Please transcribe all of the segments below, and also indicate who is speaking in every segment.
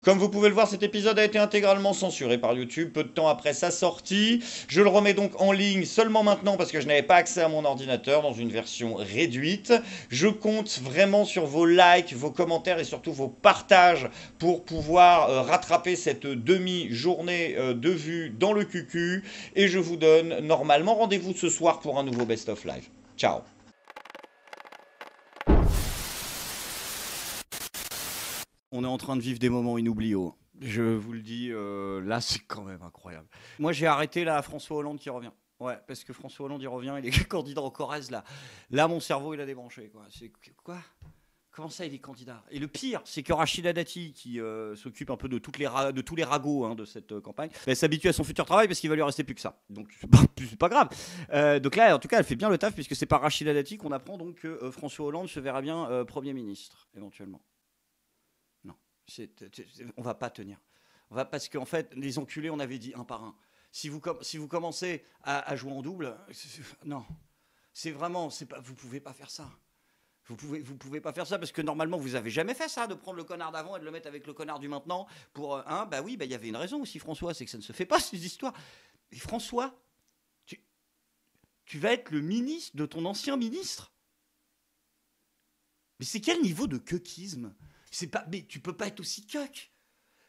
Speaker 1: Comme vous pouvez le voir, cet épisode a été intégralement censuré par YouTube peu de temps après sa sortie. Je le remets donc en ligne seulement maintenant parce que je n'avais pas accès à mon ordinateur dans une version réduite. Je compte vraiment sur vos likes, vos commentaires et surtout vos partages pour pouvoir rattraper cette demi-journée de vues dans le QQ. Et je vous donne normalement rendez-vous ce soir pour un nouveau Best of Live. Ciao.
Speaker 2: On est en train de vivre des moments inoubliables. Je vous le dis, là, c'est quand même incroyable. Moi, j'ai arrêté là François Hollande qui revient. Ouais, parce que François Hollande, il revient, il est candidat en Corrèze, là. Là, mon cerveau, il a débranché, quoi. C'est quoi? Comment ça, il est candidat? Et le pire, c'est que Rachida Dati, qui s'occupe un peu de, de tous les ragots de cette campagne, elle s'habitue à son futur travail parce qu'il va lui rester plus que ça. Donc, c'est pas grave. Donc là, en tout cas, elle fait bien le taf, puisque c'est par Rachida Dati qu'on apprend donc que François Hollande se verra bien Premier ministre, éventuellement. On va pas tenir. Parce qu'en fait, les enculés, on avait dit un par un. Si vous commencez à jouer en double, non. C'est vraiment, vous pouvez pas faire ça. Vous pouvez pas faire ça parce que normalement, vous avez jamais fait ça, de prendre le connard d'avant et de le mettre avec le connard du maintenant pour bah oui, bah il y avait une raison aussi, François, c'est que ça ne se fait pas ces histoires. Et François, tu vas être le ministre de ton ancien ministre. Mais c'est quel niveau de cuckisme? Mais tu peux pas être aussi cuck.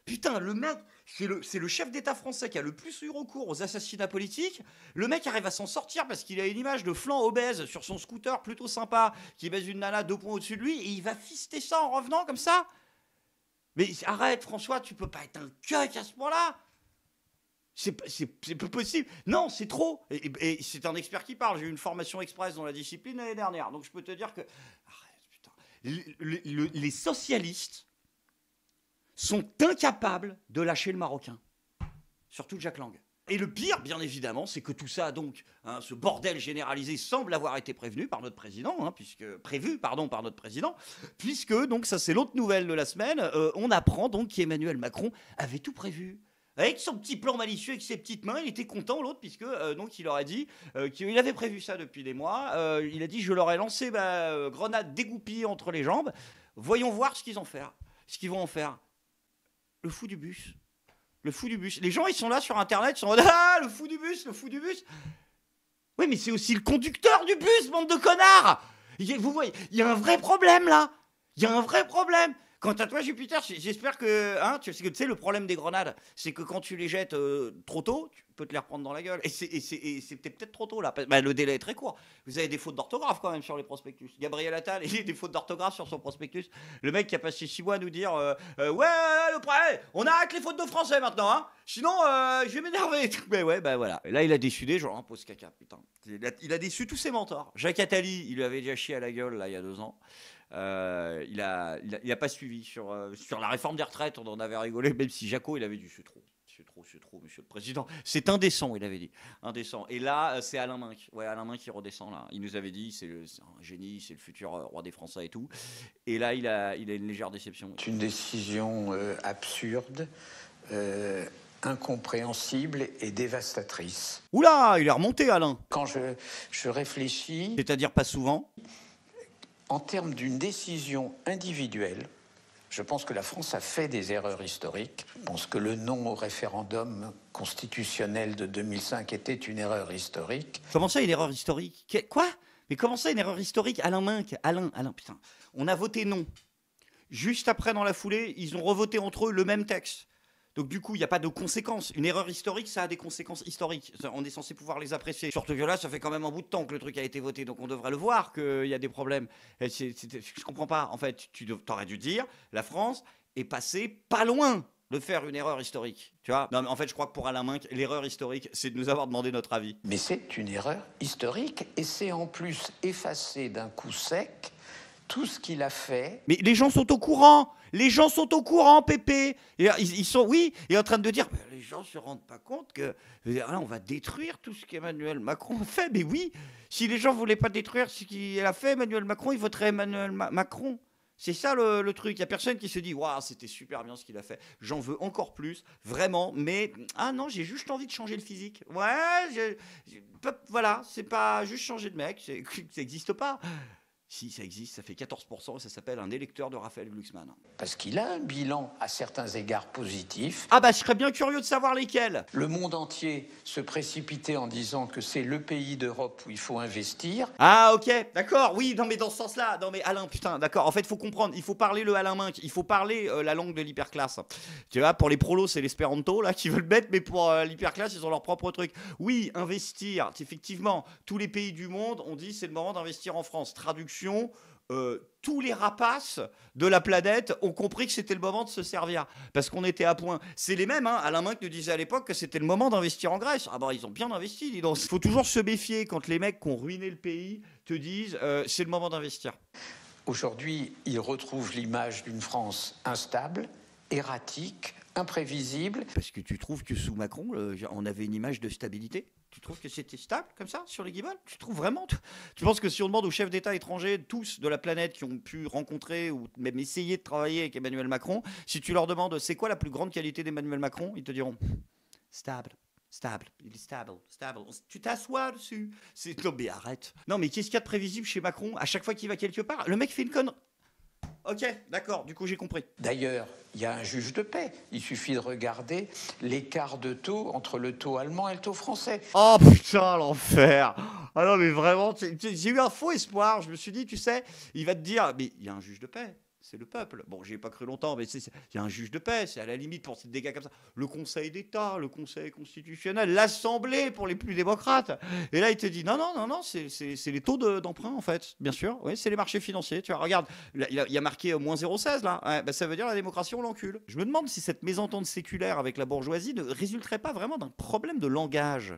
Speaker 2: Putain, le mec, c'est le chef d'État français qui a le plus eu recours aux assassinats politiques. Le mec arrive à s'en sortir parce qu'il a une image de flanc obèse sur son scooter plutôt sympa, qui baise une nana 2 points au-dessus de lui, et il va fister ça en revenant comme ça. Mais arrête, François, tu peux pas être un cuck à ce point-là. C'est pas possible. Non, c'est trop. Et c'est un expert qui parle. J'ai eu une formation express dans la discipline l'année dernière. Donc je peux te dire que... Les socialistes sont incapables de lâcher le Marocain. Surtout Jack Lang. Et le pire, bien évidemment, c'est que tout ça, donc, ce bordel généralisé semble avoir été prévu par notre président, puisque, donc, ça c'est l'autre nouvelle de la semaine, on apprend donc qu'Emmanuel Macron avait tout prévu. Avec son petit plan malicieux, avec ses petites mains, il était content, l'autre, puisque donc il aurait dit qu'il avait prévu ça depuis des mois. Il a dit: je leur ai lancé ma grenade dégoupillée entre les jambes. Voyons voir ce qu'ils vont en faire. Le fou du bus. Le fou du bus. Les gens, ils sont là sur Internet, ils sont en mode: ah, le fou du bus, le fou du bus. Oui, mais c'est aussi le conducteur du bus, bande de connards. Vous voyez, il y a un vrai problème là. Il y a un vrai problème. Quant à toi, Jupiter, j'espère que, tu sais, le problème des grenades, c'est que quand tu les jettes trop tôt, tu peux te les reprendre dans la gueule. Et c'est peut-être trop tôt là. Bah, le délai est très court. Vous avez des fautes d'orthographe quand même sur les prospectus. Gabriel Attal, il a des fautes d'orthographe sur son prospectus. Le mec qui a passé 6 mois à nous dire ouais, le problème, on arrête les fautes de français maintenant, hein. Sinon, je vais m'énerver. Mais ouais, bah voilà. Et là, il a déçu des gens, pose caca, putain. Il a déçu tous ses mentors. Jacques Attali, il lui avait déjà chié à la gueule là il y a 2 ans. Il a pas suivi sur la réforme des retraites. On en avait rigolé, même si Jaco il avait dit c'est trop, monsieur le président, c'est indécent, il avait dit, indécent. Et là c'est Alain Minc, Alain Minc qui redescend là. Il nous avait dit c'est un génie, c'est le futur roi des Français et tout. Et là il a une légère déception.
Speaker 3: C'est une décision absurde, incompréhensible et dévastatrice.
Speaker 2: Oula, il est remonté, Alain.
Speaker 3: Quand je réfléchis,
Speaker 2: c'est-à-dire pas souvent.
Speaker 3: En termes d'une décision individuelle, je pense que la France a fait des erreurs historiques. Je pense que le non au référendum constitutionnel de 2005 était une erreur historique.
Speaker 2: Comment ça, une erreur historique? Quoi? Mais comment ça, une erreur historique? Alain Minc, Alain, putain. On a voté non. Juste après, dans la foulée, ils ont revoté entre eux le même texte. Donc du coup, il n'y a pas de conséquences. Une erreur historique, ça a des conséquences historiques. On est censé pouvoir les apprécier. Surtout que là, ça fait quand même un bout de temps que le truc a été voté, donc on devrait le voir qu'il y a des problèmes. Je comprends pas. En fait, tu aurais dû dire, la France est passée pas loin de faire une erreur historique. Tu vois? Non, mais en fait, je crois que pour Alain Minc, l'erreur historique, c'est de nous avoir demandé notre avis.
Speaker 3: Mais c'est une erreur historique, et c'est en plus effacer d'un coup sec tout ce qu'il a fait.
Speaker 2: Mais les gens sont au courant. Les gens sont au courant, Pépé. Ils sont, oui, et en train de dire, les gens se rendent pas compte que là, on va détruire tout ce qu'Emmanuel Macron a fait. Mais oui, si les gens voulaient pas détruire ce qu'il a fait, Emmanuel Macron, ils voteraient Emmanuel Macron. C'est ça le truc. Il y a personne qui se dit, waouh, c'était super bien ce qu'il a fait. J'en veux encore plus, vraiment. Mais non, j'ai juste envie de changer le physique. Ouais, voilà, c'est pas juste changer de mec, ça n'existe pas. Si, ça existe, ça fait 14%, ça s'appelle un électeur de Raphaël Glucksmann.
Speaker 3: Parce qu'il a un bilan à certains égards positif.
Speaker 2: Ah bah je serais bien curieux de savoir lesquels.
Speaker 3: Le monde entier se précipitait en disant que c'est le pays d'Europe où il faut investir.
Speaker 2: Ah ok, d'accord, oui, non mais dans ce sens-là, non mais Alain, putain, d'accord, en fait il faut comprendre, il faut parler le Alain Minc, il faut parler la langue de l'hyperclasse. Tu vois, pour les prolos c'est l'espéranto là qui veulent le mettre, mais pour l'hyperclasse ils ont leur propre truc. Oui, investir, effectivement, tous les pays du monde ont dit c'est le moment d'investir en France. Traduction, tous les rapaces de la planète ont compris que c'était le moment de se servir. Parce qu'on était à point. C'est les mêmes, hein. Alain Minc nous disait à l'époque que c'était le moment d'investir en Grèce. Ah bah ils ont bien investi, dis donc. Il faut toujours se méfier quand les mecs qui ont ruiné le pays te disent c'est le moment d'investir.
Speaker 3: Aujourd'hui, ils retrouvent l'image d'une France instable, erratique, imprévisible.
Speaker 2: Parce que tu trouves que sous Macron, on avait une image de stabilité? Tu trouves que c'était stable comme ça sur les guibolles? Tu trouves vraiment? Tu penses que si on demande aux chefs d'État étrangers, tous de la planète, qui ont pu rencontrer ou même essayer de travailler avec Emmanuel Macron, si tu leur demandes c'est quoi la plus grande qualité d'Emmanuel Macron, ils te diront stable. Stable, il est stable. Tu t'assois dessus. Non mais arrête. Non mais qu'est-ce qu'il y a de prévisible chez Macron? À chaque fois qu'il va quelque part, le mec fait une connerie. Ok, d'accord, du coup j'ai compris.
Speaker 3: D'ailleurs, il y a un juge de paix. Il suffit de regarder l'écart de taux entre le taux allemand et le taux français.
Speaker 2: Oh putain, l'enfer. Ah non mais vraiment, j'ai eu un faux espoir. Je me suis dit, tu sais, il va te dire, mais il y a un juge de paix. C'est le peuple. Bon, j'y ai pas cru longtemps, mais il y a un juge de paix, c'est à la limite pour des gars comme ça. Le Conseil d'État, le Conseil constitutionnel, l'Assemblée pour les plus démocrates. Et là, il te dit non, c'est les taux d'emprunt en fait, bien sûr. Oui, c'est les marchés financiers. Tu vois, regarde, il y a marqué moins 0,16 là. Ouais, bah, ça veut dire la démocratie, on l'encule. Je me demande si cette mésentente séculaire avec la bourgeoisie ne résulterait pas vraiment d'un problème de langage.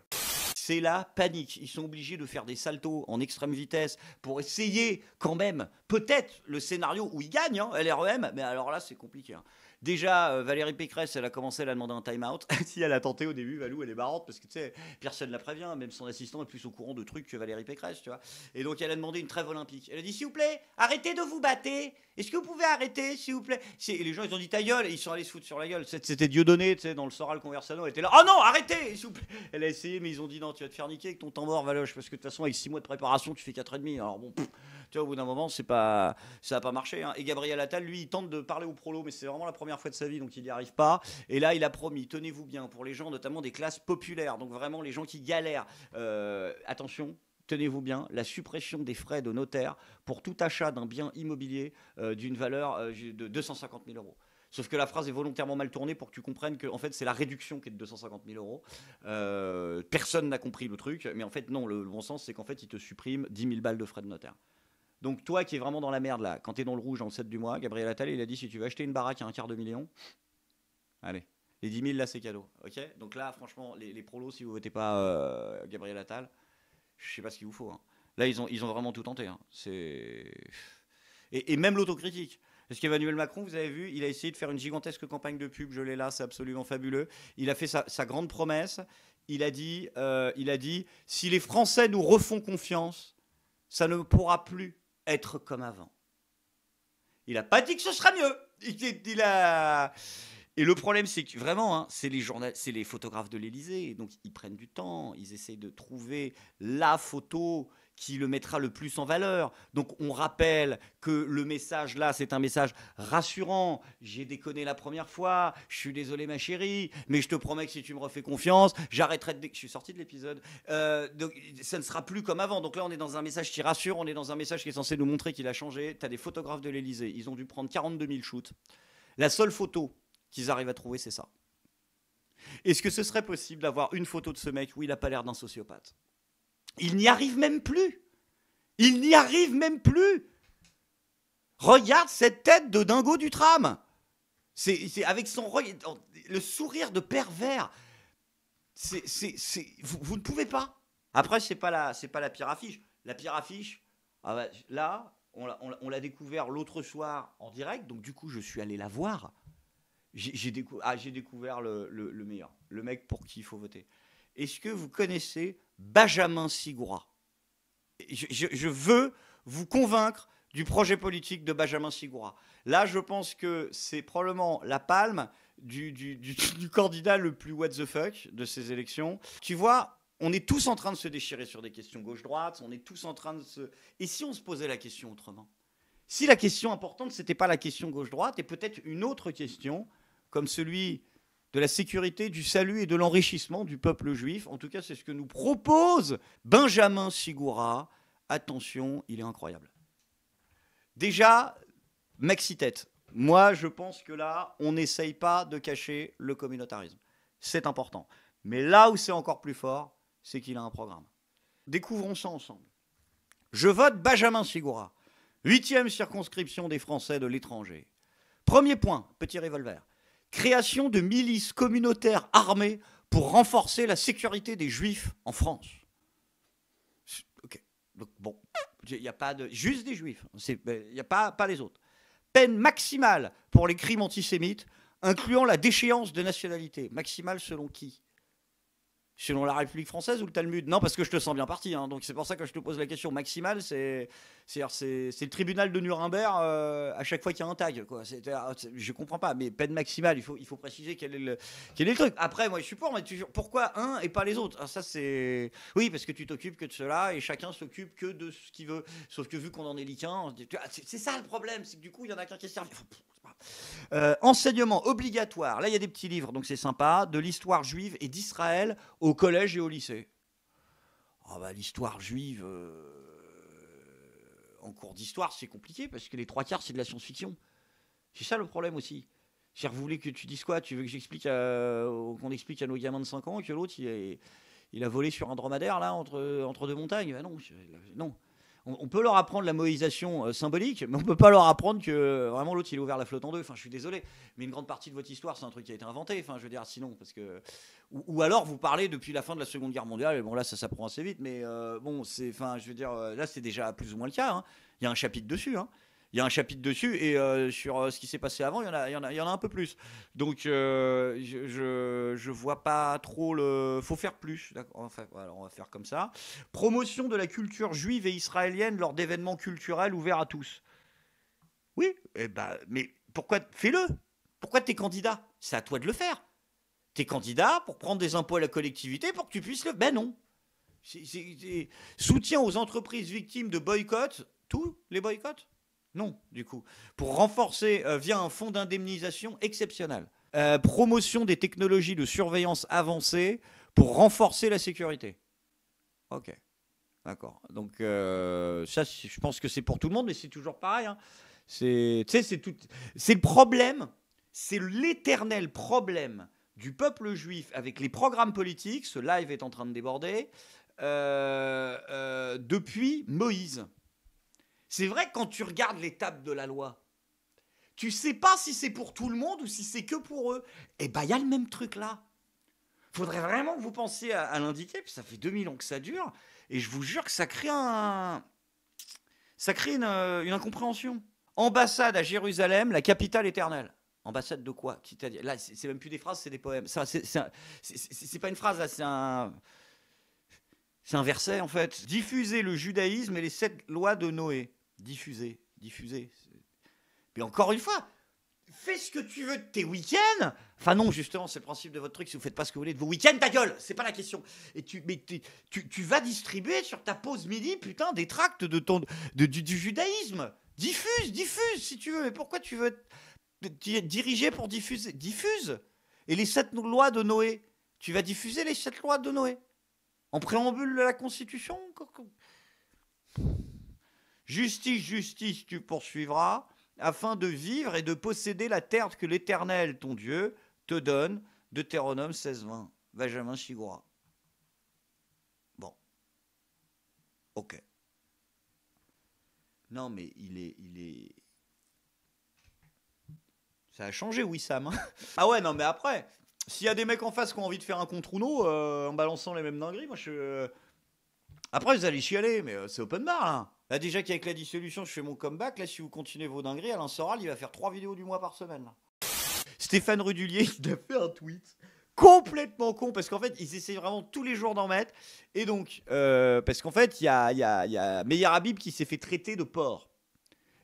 Speaker 2: C'est la panique. Ils sont obligés de faire des saltos en extrême vitesse pour essayer quand même, peut-être, le scénario où ils gagnent, hein, LREM, mais alors là, c'est compliqué. Hein. Déjà, Valérie Pécresse, elle a commencé à demander un time-out. Si elle a tenté au début, Valou, elle est marrante parce que tu sais, personne ne la prévient, même son assistant est plus au courant de trucs que Valérie Pécresse, tu vois. Et donc, elle a demandé une trêve olympique. Elle a dit, s'il vous plaît, arrêtez de vous battre. Est-ce que vous pouvez arrêter, s'il vous plaît? Et les gens, ils ont dit ta gueule, et ils sont allés se foutre sur la gueule. C'était Dieudonné, tu sais, dans le Soral Conversano, elle était là. Oh non, arrêtez, s'il vous plaît. Elle a essayé, mais ils ont dit non, tu vas te faire niquer avec ton temps mort, Valoche, parce que de toute façon, avec 6 mois de préparation, tu fais 4,5. Alors bon, tu vois, au bout d'un moment, ça n'a pas marché. Hein. Et Gabriel Attal, lui, il tente de parler au prolo, mais c'est vraiment la première fois de sa vie, donc il n'y arrive pas. Et là, il a promis, tenez-vous bien, pour les gens, notamment des classes populaires, donc vraiment les gens qui galèrent. Attention. Tenez-vous bien, la suppression des frais de notaire pour tout achat d'un bien immobilier d'une valeur de 250 000 euros. Sauf que la phrase est volontairement mal tournée pour que tu comprennes que en fait, c'est la réduction qui est de 250 000 euros. Personne n'a compris le truc, mais en fait, non, le bon sens, c'est qu'en fait, il te supprime 10 000 balles de frais de notaire. Donc toi qui es vraiment dans la merde là, quand tu es dans le rouge dans le 7 du mois, Gabriel Attal, il a dit si tu veux acheter une baraque à $250 000, allez, les 10 000 là, c'est cadeau. Ok. Donc là, franchement, les prolos, si vous votez pas Gabriel Attal, je sais pas ce qu'il vous faut. Hein. Là, ils ont vraiment tout tenté. Hein. Et même l'autocritique. Parce qu'Emmanuel Macron, vous avez vu, il a essayé de faire une gigantesque campagne de pub. Je l'ai là, c'est absolument fabuleux. Il a fait sa grande promesse. Il a dit, si les Français nous refont confiance, ça ne pourra plus être comme avant. Il n'a pas dit que ce sera mieux. Il a... Et le problème, c'est que vraiment, hein, c'est les photographes de l'Élysée. Donc, ils prennent du temps. Ils essayent de trouver la photo qui le mettra le plus en valeur. Donc, on rappelle que le message là, c'est un message rassurant. J'ai déconné la première fois. Je suis désolé, ma chérie. Mais je te promets que si tu me refais confiance, j'arrêterai de... Je suis sorti de l'épisode. Donc, ça ne sera plus comme avant. Donc là, on est dans un message qui rassure. On est dans un message qui est censé nous montrer qu'il a changé. Tu as des photographes de l'Élysée. Ils ont dû prendre 42 000 shoots. La seule photo qu'ils arrivent à trouver, c'est ça. Est-ce que ce serait possible d'avoir une photo de ce mec où il n'a pas l'air d'un sociopathe? Il n'y arrive même plus. Il n'y arrive même plus. Regarde cette tête de dingo du tram. C'est avec le sourire de pervers. Vous ne pouvez pas. Après, c'est pas la pire affiche. La pire affiche, là, on l'a découvert l'autre soir en direct. Donc du coup, je suis allé la voir. J'ai découvert le meilleur, le mec pour qui il faut voter. Est-ce que vous connaissez Benjamin Sigoura? Je veux vous convaincre du projet politique de Benjamin Sigoura. Là, je pense que c'est probablement la palme du candidat le plus what the fuck de ces élections. Tu vois, on est tous en train de se déchirer sur des questions gauche-droite, on est tous en train de se... Et si on se posait la question autrement? Si la question importante, ce n'était pas la question gauche-droite, et peut-être une autre question, comme celui de la sécurité, du salut et de l'enrichissement du peuple juif. En tout cas, c'est ce que nous propose Benjamin Sigourat. Attention, il est incroyable. Déjà, maxi-tête. Moi, je pense que là, on n'essaye pas de cacher le communautarisme. C'est important. Mais là où c'est encore plus fort, c'est qu'il a un programme. Découvrons ça ensemble. Je vote Benjamin Sigourat. 8e circonscription des Français de l'étranger. Premier point, petit revolver. Création de milices communautaires armées pour renforcer la sécurité des Juifs en France. Ok. Donc, bon, il n'y a pas de... Juste des Juifs. Il n'y a pas les autres. Peine maximale pour les crimes antisémites, incluant la déchéance de nationalité. Maximale selon qui? Selon la République française ou le Talmud? Non, parce que je te sens bien parti, hein, donc c'est pour ça que je te pose la question. Maximale, c'est le tribunal de Nuremberg à chaque fois qu'il y a un tag, quoi. Je comprends pas, mais peine maximale, il faut préciser quel est le truc. Après, moi je suis pour, mais pourquoi un et pas les autres? Ça c'est... Oui, parce que tu t'occupes que de cela et chacun s'occupe que de ce qu'il veut. Sauf que vu qu'on en est liquin, c'est ça le problème, c'est que du coup il y en a qu'un qui se servi. Enseignement obligatoire, là il y a des petits livres, donc c'est sympa, de l'histoire juive et d'Israël au collège et au lycée. Oh bah, l'histoire juive, en cours d'histoire, c'est compliqué, parce que les 3/4, c'est de la science-fiction. C'est ça le problème aussi. C'est-à-dire, vous voulez que tu dises quoi? Tu veux que j'explique qu'on explique à nos gamins de 5 ans que l'autre, il a volé sur un dromadaire, là, entre deux montagnes? Ben non, non. On peut leur apprendre la moïsation symbolique, mais on ne peut pas leur apprendre que vraiment l'autre il a ouvert la flotte en deux. Enfin, je suis désolé, mais une grande partie de votre histoire, c'est un truc qui a été inventé. Enfin, je veux dire, sinon, parce que ou alors vous parlez depuis la fin de la Seconde Guerre mondiale. Et bon, là, ça s'apprend assez vite, mais bon, c'est, enfin, je veux dire, là, c'est déjà plus ou moins le cas. Hein. Il y a un chapitre dessus. Hein. Il y a un chapitre dessus et sur ce qui s'est passé avant, il y en a un peu plus. Donc je vois pas trop le. Faut faire plus. Enfin, voilà, on va faire comme ça. Promotion de la culture juive et israélienne lors d'événements culturels ouverts à tous. Oui, mais pourquoi fais-le? Pourquoi t'es candidat? C'est à toi de le faire. T'es candidat pour prendre des impôts à la collectivité pour que tu puisses le. Ben non. Soutien aux entreprises victimes de boycotts. Tous les boycotts? Non, du coup. Pour renforcer via un fonds d'indemnisation exceptionnel. Promotion des technologies de surveillance avancées pour renforcer la sécurité. Ok. D'accord. Donc, ça, je pense que c'est pour tout le monde, mais c'est toujours pareil. Hein. C'est le problème, c'est l'éternel problème du peuple juif avec les programmes politiques. Ce live est en train de déborder. Depuis Moïse. C'est vrai que quand tu regardes l'étape de la loi, tu sais pas si c'est pour tout le monde ou si c'est que pour eux. Eh ben, il y a le même truc là. Faudrait vraiment que vous pensiez à l'indiquer, puis ça fait 2000 ans que ça dure, et je vous jure que ça crée une incompréhension. Ambassade à Jérusalem, la capitale éternelle. Ambassade de quoi? Là, c'est même plus des phrases, c'est des poèmes. C'est pas une phrase, là, c'est un verset, en fait. Diffuser le judaïsme et les 7 lois de Noé. Diffuser. Mais encore une fois, fais ce que tu veux de tes week-ends. Enfin non, justement, c'est le principe de votre truc. Si vous faites pas ce que vous voulez de vos week-ends, ta gueule, c'est pas la question. Et tu vas distribuer sur ta pause midi, putain, des tracts du judaïsme. Diffuse, si tu veux. Mais pourquoi tu veux diriger pour diffuser? Diffuse. Et les 7 lois de Noé. Tu vas diffuser les 7 lois de Noé. En préambule de la Constitution. Justice, tu poursuivras, afin de vivre et de posséder la terre que l'Éternel, ton Dieu, te donne. Deutéronome 16-20. Benjamin Sigourat. Bon. Ok. Non, mais il est... Ça a changé, Wissam. Hein. Ah ouais, non, mais après, s'il y a des mecs en face qui ont envie de faire un contre Uno en balançant les mêmes dingueries, moi je... Après, vous allez chialer, mais c'est open bar, là. Là, déjà qu'avec la dissolution, je fais mon comeback. Là, si vous continuez vos dingueries, Alain Soral, il va faire 3 vidéos du mois par semaine. Là. Stéphane Rudulier, il a fait un tweet complètement con, parce qu'en fait, ils essayent vraiment tous les jours d'en mettre. Et donc, parce qu'en fait, il y a Meir Habib qui s'est fait traiter de porc.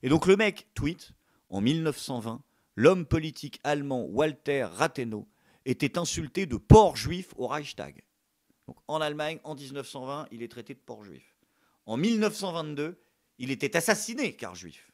Speaker 2: Et donc, le mec tweet, en 1920, l'homme politique allemand Walter Rathenau était insulté de porc juif au Reichstag. Donc en Allemagne, en 1920, il est traité de porc juif. En 1922, il était assassiné car juif.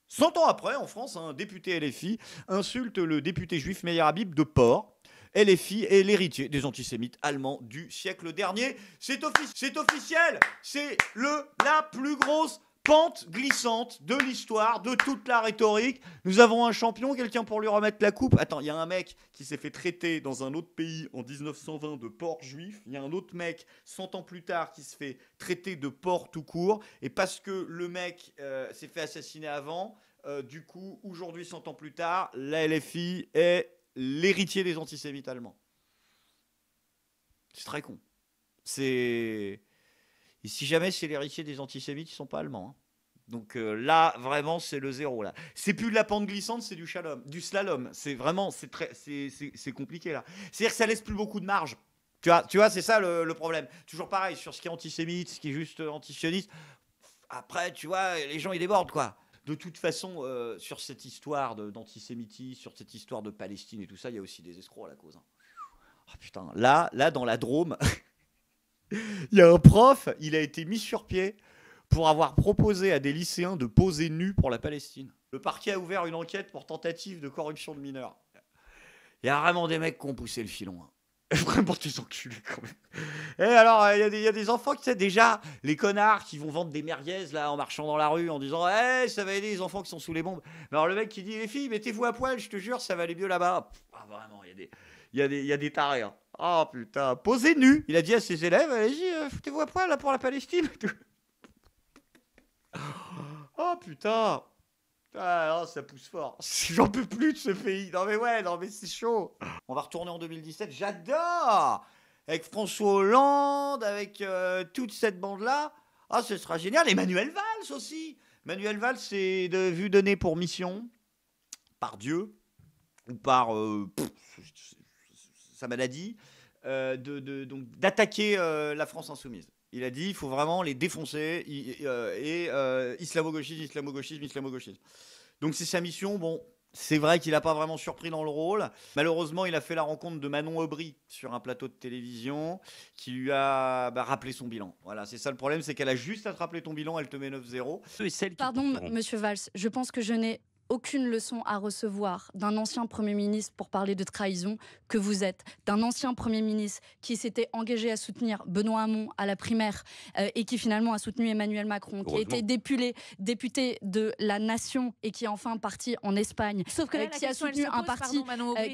Speaker 2: 100 ans après, en France, un député LFI insulte le député juif Meir Habib de porc. LFI est l'héritier des antisémites allemands du siècle dernier. C'est officiel. C'est la plus grosse pente glissante de l'histoire, de toute la rhétorique. Nous avons un champion, quelqu'un pour lui remettre la coupe. Attends, il y a un mec qui s'est fait traiter dans un autre pays en 1920 de porc juif. Il y a un autre mec, 100 ans plus tard, qui se fait traiter de porc tout court. Et parce que le mec s'est fait assassiner avant, du coup, aujourd'hui, 100 ans plus tard, la LFI est l'héritier des antisémites allemands. C'est très con. Et si jamais c'est l'héritier des antisémites, ils sont pas allemands. Hein. Donc là, vraiment, c'est le zéro. Là, c'est plus de la pente glissante, c'est du slalom. C'est vraiment, c'est compliqué là. C'est-à-dire que ça laisse plus beaucoup de marge. Tu vois, c'est ça le problème. Toujours pareil sur ce qui est antisémite, ce qui est juste antisioniste. Après, tu vois, les gens ils débordent quoi. De toute façon, sur cette histoire d'antisémitisme, sur cette histoire de Palestine et tout ça, il y a aussi des escrocs à la cause. Hein. Oh, putain, là, dans la Drôme, il y a un prof, il a été mis sur pied pour avoir proposé à des lycéens de poser nus pour la Palestine. Le parquet a ouvert une enquête pour tentative de corruption de mineurs. Il y a vraiment des mecs qui ont poussé le filon. Hein. Vraiment des enculés quand même. Et alors, il y a des enfants qui, tu sais, déjà, les connards qui vont vendre des merguez là en marchant dans la rue en disant hey, ça va aider les enfants qui sont sous les bombes. Mais alors le mec qui dit les filles, mettez-vous à poil, je te jure, ça va aller mieux là-bas. Ah, vraiment, il y a des tarés. Hein. Oh putain, posez nu. Il a dit à ses élèves allez-y, foutez-vous à poil là pour la Palestine. Oh putain. Ah non, ça pousse fort. J'en peux plus de ce pays. Non mais c'est chaud. On va retourner en 2017. J'adore. Avec François Hollande, avec toute cette bande-là. Ah, ce sera génial. Et Manuel Valls aussi. Manuel Valls, c'est vu donné pour mission par Dieu ou par sa maladie donc d'attaquer la France insoumise. Il a dit il faut vraiment les défoncer islamo-gauchisme. Donc c'est sa mission. Bon, c'est vrai qu'il n'a pas vraiment surpris dans le rôle. Malheureusement, il a fait la rencontre de Manon Aubry sur un plateau de télévision qui lui a rappelé son bilan. Voilà, c'est ça le problème, c'est qu'elle a juste à te rappeler ton bilan, elle te met 9-0.
Speaker 4: Pardon, monsieur Valls, je pense que je n'ai aucune leçon à recevoir d'un ancien Premier ministre pour parler de trahison que vous êtes, d'un ancien Premier ministre qui s'était engagé à soutenir Benoît Hamon à la primaire et qui finalement a soutenu Emmanuel Macron, qui a été député de la Nation et qui est enfin parti en Espagne,
Speaker 5: sauf que là,
Speaker 4: qui a soutenu un parti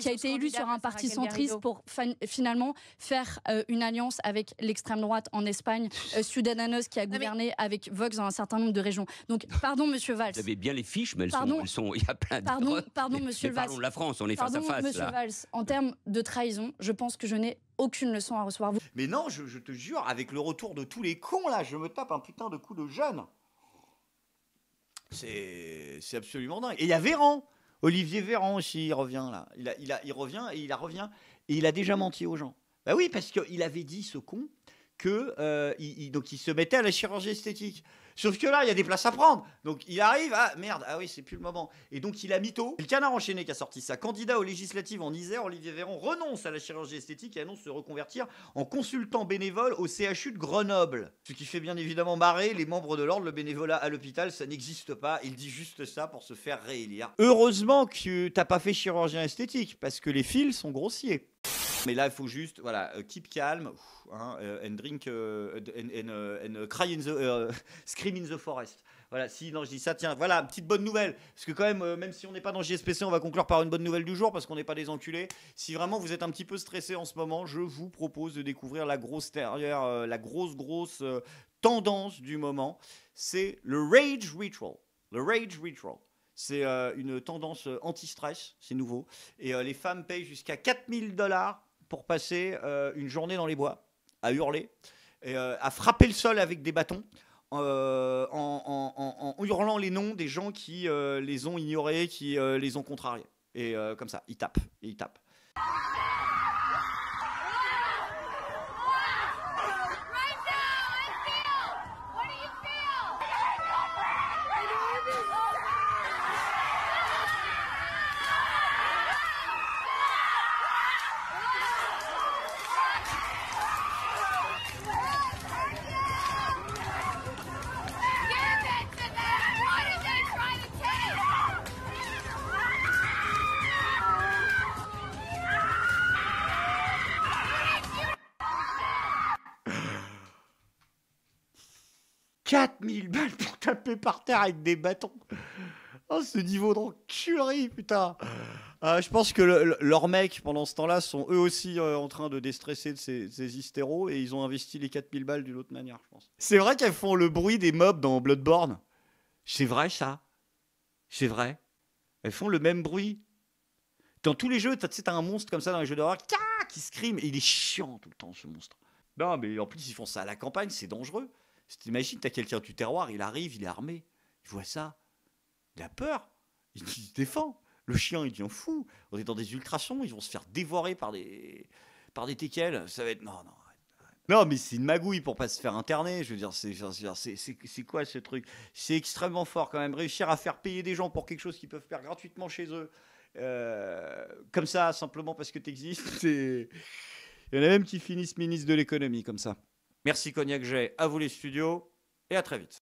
Speaker 4: qui a été élu sur un parti centriste pour finalement faire une alliance avec l'extrême droite en Espagne, Ciudadanos qui a gouverné avec Vox dans un certain nombre de régions. Donc, pardon, monsieur Valls.
Speaker 6: Vous avez bien les fiches, mais elles sont. Il y a plein de
Speaker 4: pardon, monsieur Valls.
Speaker 6: Parlons de la France, on est face à face.
Speaker 4: Monsieur Valls, en termes de trahison, je pense que je n'ai aucune leçon à recevoir.
Speaker 2: Mais non, je te jure, avec le retour de tous les cons là, je me tape un putain de coup de jeune. C'est absolument dingue. Et il y a Véran, Olivier Véran aussi, il revient là. Il revient et il a déjà menti aux gens. Bah oui, parce qu'il avait dit ce con que donc il se mettait à la chirurgie esthétique. Sauf que là, il y a des places à prendre. Donc il arrive, ah merde, ah oui, c'est plus le moment. Et donc il a mytho. C'est le Canard enchaîné qui a sorti ça. Candidat aux législatives en Isère, Olivier Véran renonce à la chirurgie esthétique et annonce se reconvertir en consultant bénévole au CHU de Grenoble. Ce qui fait bien évidemment marrer les membres de l'ordre. Le bénévolat à l'hôpital, ça n'existe pas. Il dit juste ça pour se faire réélire. Heureusement que t'as pas fait chirurgien esthétique, parce que les fils sont grossiers. Mais là, il faut juste, voilà, keep calm, and drink, and cry in the, scream in the forest. Voilà, sinon je dis ça, tiens, voilà, petite bonne nouvelle. Parce que quand même, même si on n'est pas dans JSPC, on va conclure par une bonne nouvelle du jour, parce qu'on n'est pas des enculés. Si vraiment vous êtes un petit peu stressé en ce moment, je vous propose de découvrir la grosse tendance du moment. C'est le Rage Ritual. Le Rage Ritual. C'est une tendance anti-stress, c'est nouveau. Et les femmes payent jusqu'à $4000 pour passer une journée dans les bois, à hurler, et, à frapper le sol avec des bâtons, en hurlant les noms des gens qui les ont ignorés, qui les ont contrariés. Et comme ça, ils tapent, et ils tapent. 4000 balles pour taper par terre avec des bâtons. Oh, ce niveau d'enculerie, putain. Je pense que leurs mecs, pendant ce temps-là, sont eux aussi en train de déstresser de ces hystéros et ils ont investi les 4000 balles d'une autre manière, je pense. C'est vrai qu'elles font le bruit des mobs dans Bloodborne. C'est vrai, ça. C'est vrai. Elles font le même bruit. Dans tous les jeux, t'as un monstre comme ça dans les jeux d'horreur qui scream et il est chiant tout le temps, ce monstre. Non, mais en plus, ils font ça à la campagne, c'est dangereux. T'imagines, t'as quelqu'un du terroir, il arrive, il est armé. Il voit ça. Il a peur. Il se défend. Le chien, il devient fou. On est dans des ultrasons, ils vont se faire dévorer par des teckels. Ça va être... Non, arrête. Non, mais c'est une magouille pour pas se faire interner. Je veux dire, c'est quoi ce truc? C'est extrêmement fort quand même. Réussir à faire payer des gens pour quelque chose qu'ils peuvent faire gratuitement chez eux. Comme ça, simplement parce que t'existes. Il y en a même qui finissent ministre de l'économie comme ça. Merci Cognac J, à vous les studios, et à très vite.